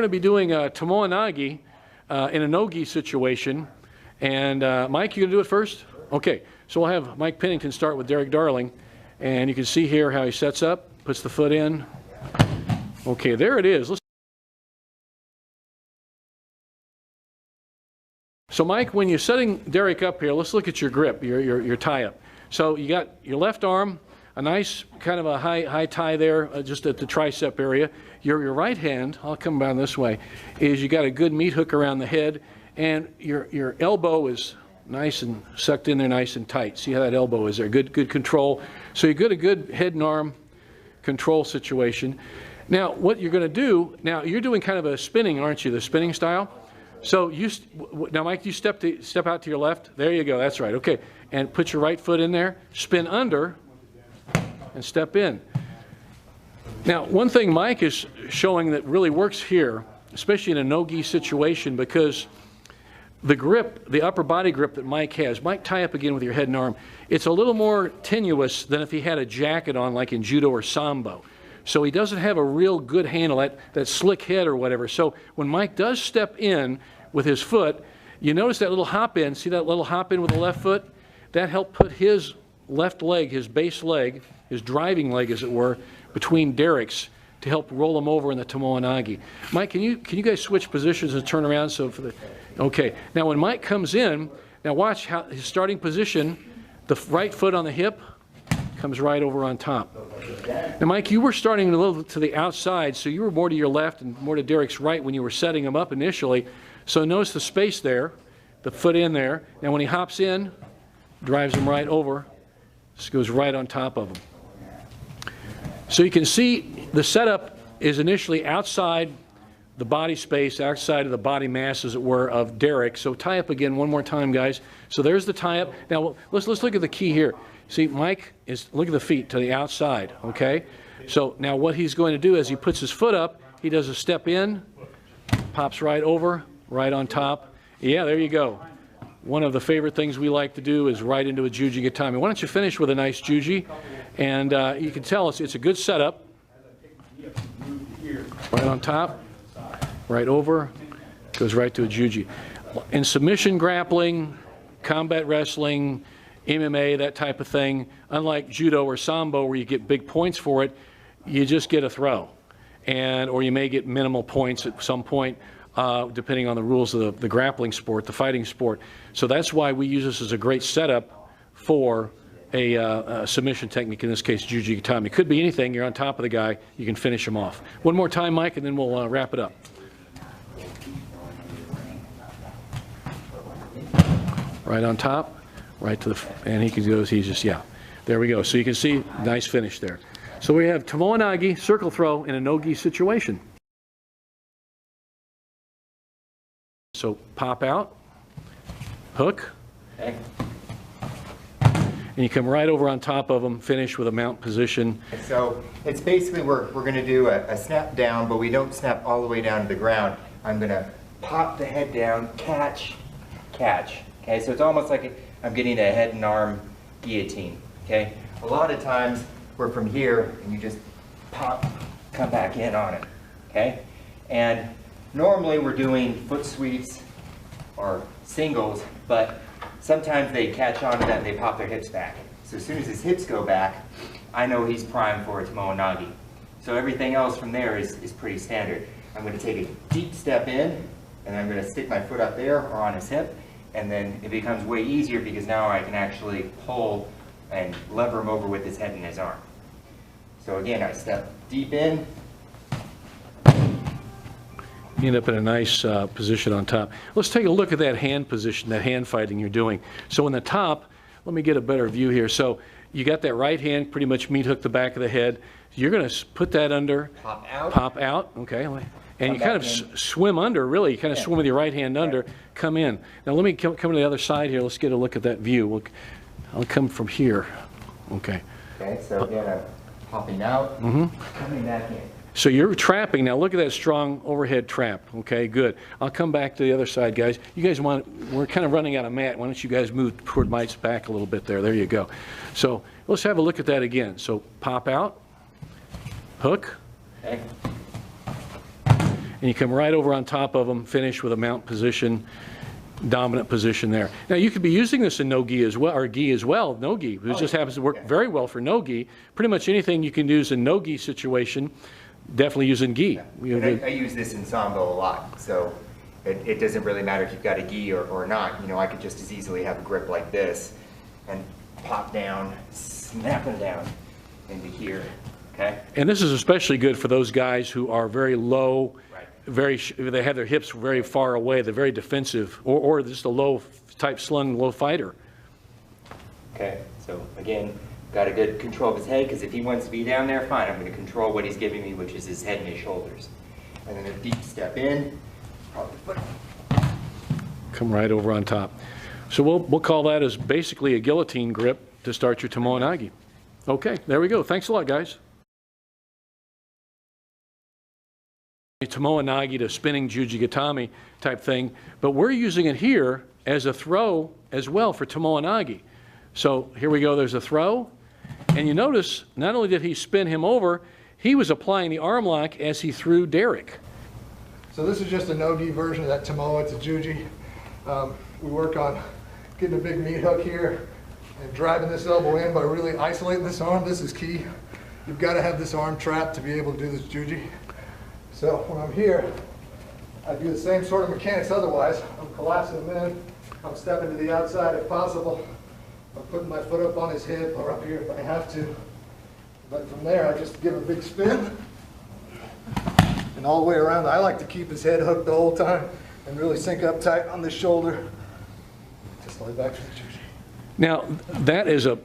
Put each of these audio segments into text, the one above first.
We're going to be doing a Tomoe Nage in a no-gi situation. And Mike, you going to do it first? Okay, so we'll have Mike Pennington start with Derek Darling. And you can see here how he sets up, puts the foot in. Okay, there it is. So Mike, when you're setting Derek up here, let's look at your grip, your tie-up. So you got your left arm, a nice kind of a high tie there, just at the tricep area. Your right hand, I'll come down this way, is you got a good meat hook around the head, and your elbow is nice and sucked in there, nice and tight. See how that elbow is there? Good control. So you get a good head and arm control situation. Now what you're going to do, now you're doing kind of a spinning, aren't you? The spinning style. So now Mike, you step out to your left. There you go. That's right. Okay, and put your right foot in there. Spin under, and step in. Now, one thing Mike is showing that really works here, especially in a no-gi situation, because the grip, the upper body grip that Mike has, Mike, tie up again with your head and arm, it's a little more tenuous than if he had a jacket on like in judo or sambo. So he doesn't have a real good handle, that slick head or whatever. So when Mike does step in with his foot, you notice that little hop in, see that little hop in with the left foot? That helped put his left leg, his base leg, his driving leg as it were, between Derek's to help roll him over in the Tomoe Nage. Mike, can you guys switch positions and turn around? So for the, okay, now when Mike comes in, now watch how his starting position, the right foot on the hip comes right over on top. Now Mike, you were starting a little to the outside, so you were more to your left and more to Derek's right when you were setting him up initially. So notice the space there, the foot in there. Now when he hops in, drives him right over, this goes right on top of him. So you can see the setup is initially outside the body space, outside of the body mass, as it were, of Derek. So tie up again one more time, guys. So there's the tie up. Now let's look at the key here. See, Mike is, look at the feet to the outside, okay? So now what he's going to do is he puts his foot up, he does a step in, pops right over, right on top. Yeah, there you go. One of the favorite things we like to do is right into a juji gatame. Why don't you finish with a nice juji? And you can tell it's a good setup. Right on top, right over, goes right to a juji. In submission grappling, combat wrestling, MMA, that type of thing, unlike judo or sambo where you get big points for it, you just get a throw. Or you may get minimal points at some point, depending on the rules of the grappling sport, the fighting sport. So that's why we use this as a great setup for a submission technique, in this case, juji gatame. It could be anything. You're on top of the guy. You can finish him off. One more time, Mike, and then we'll wrap it up. Right on top, right to the, and he goes, he's just, yeah. There we go. So you can see, nice finish there. So we have Tomoe Nage, circle throw in a no-gi situation. So pop out, hook, okay. And you come right over on top of them, finish with a mount position. So it's basically we're going to do a snap down, but we don't snap all the way down to the ground. I'm going to pop the head down, catch. Okay, so it's almost like I'm getting a head and arm guillotine. Okay, a lot of times we're from here and you just pop, come back in on it. Okay, and normally we're doing foot sweeps or singles, but sometimes they catch on to that and they pop their hips back. So as soon as his hips go back, I know he's primed for a Tomoe Nage. So everything else from there is pretty standard. I'm going to take a deep step in, and I'm going to stick my foot up there or on his hip, and then it becomes way easier because now I can actually pull and lever him over with his head and his arm. So again, I step deep in. You end up in a nice position on top. Let's take a look at that hand position, that hand fighting you're doing. So in the top, let me get a better view here. So you got that right hand pretty much meat hook the back of the head. You're going to put that under, pop out, okay, and you kind of swim under, really. You kind of swim with your right hand under, come in. Now let me come to the other side here. Let's get a look at that view. I'll come from here, okay. Okay, so again, I'm popping out, coming back in. So you're trapping. Now look at that strong overhead trap. Okay, good. I'll come back to the other side, guys. You guys we're kind of running out of mat. Why don't you guys move toward Mike's back a little bit there. There you go. So let's have a look at that again. So pop out, hook, okay. and you come right over on top of them, finish with a mount position, dominant position there. Now you could be using this in no-gi as well, or gi as well, no-gi. It just happens to work very well for no-gi. Pretty much anything you can use in no-gi situation, definitely use in gi. I use this in sambo a lot, so it doesn't really matter if you've got a gi or not. You know, I could just as easily have a grip like this and pop down, snap them down into here, okay? And this is especially good for those guys who are very low, they have their hips very far away, they're very defensive, or just a low type slung low fighter. Okay, so again, got a good control of his head, because if he wants to be down there, fine, I'm going to control what he's giving me, which is his head and his shoulders. And then a deep step in, come right over on top. So we'll call that as basically a guillotine grip to start your Tomoe Nage. Okay, there we go. Thanks a lot, guys. Tomoe Nage to spinning Jujigatami type thing, but we're using it here as a throw as well for Tomoe Nage. So here we go, there's a throw, and you notice not only did he spin him over, he was applying the arm lock as he threw Derek. So this is just a no-gi version of that Tomoe. It's a juji. We work on getting a big meat hook here and driving this elbow in by really isolating this arm. This is key. You've got to have this arm trapped to be able to do this juji. So when I'm here, I do the same sort of mechanics otherwise. I'm collapsing him in. I'm stepping to the outside if possible. I'm putting my foot up on his hip or up here if I have to. But from there, I just give a big spin. And all the way around, I like to keep his head hooked the whole time and really sink up tight on the shoulder. Just lay back for the juji. Now, that is a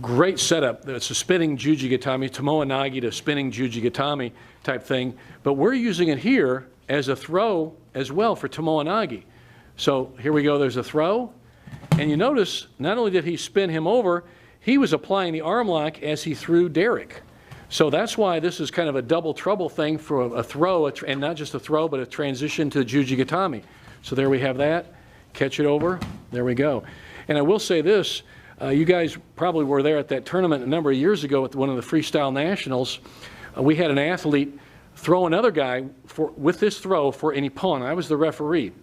great setup. It's a spinning Jujigatami, Tomoe Nage to spinning Jujigatami type thing. But we're using it here as a throw as well for Tomoe Nage. So here we go, there's a throw. And you notice, not only did he spin him over, he was applying the arm lock as he threw Derek. So that's why this is kind of a double trouble thing for a throw, and not just a throw, but a transition to Jujigatami. So there we have that. Catch it over. There we go. And I will say this, you guys probably were there at that tournament a number of years ago at one of the Freestyle Nationals. We had an athlete throw another guy with this throw for an ippon. I was the referee.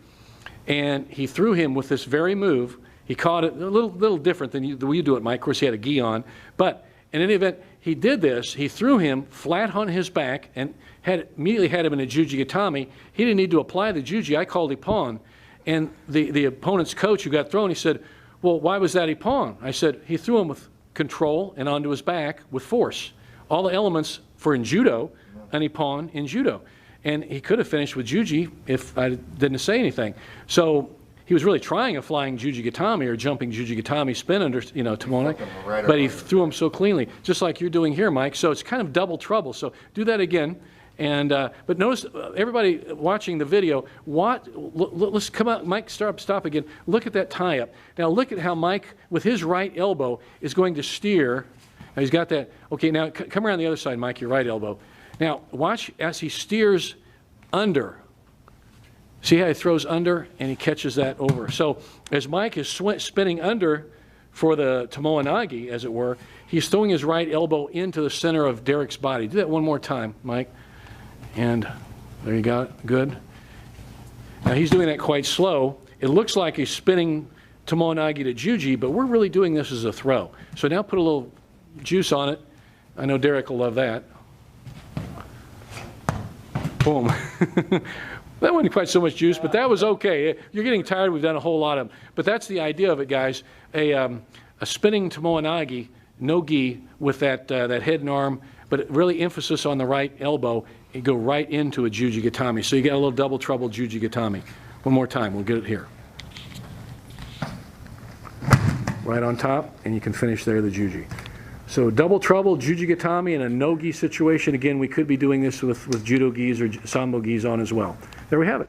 And he threw him with this very move. He caught it a little different than the way you do it, Mike. Of course, he had a gi on. But in any event, he did this. He threw him flat on his back and immediately had him in a Jujigatami. He didn't need to apply the juji. I called ippon. And the opponent's coach who got thrown, he said, well, why was that ippon? I said, he threw him with control and onto his back with force. All the elements for in judo, an ippon in judo. And he could have finished with juji if I didn't say anything. So he was really trying a flying Jujigatami or jumping Jujigatami spin under, Tomoe, but he threw him so cleanly, just like you're doing here, Mike. So it's kind of double trouble. So do that again. And but notice, everybody watching the video, let's come out, Mike, stop again. Look at that tie-up. Now look at how Mike, with his right elbow, is going to steer. Now he's got that. Okay, now come around the other side, Mike, your right elbow. Now watch as he steers under. See how he throws under and he catches that over. So as Mike is spinning under for the Tomoe Nage, as it were, he's throwing his right elbow into the center of Derek's body. Do that one more time, Mike. And there you go, good. Now he's doing that quite slow. It looks like he's spinning Tomoe Nage to juji, but we're really doing this as a throw. So now put a little juice on it. I know Derek will love that. Boom. That wasn't quite so much juice, but that was okay. You're getting tired, we've done a whole lot of them. But that's the idea of it, guys. A spinning Tomoe Nage, no gi, with that head and arm, but really emphasis on the right elbow. You go right into a Jujigatami. So you get a little double trouble Jujigatami. One more time, we'll get it here. Right on top, and you can finish there the juji. So double trouble, Jujigatami in a no-gi situation. Again, we could be doing this with judo gis or sambo gis on as well. There we have it.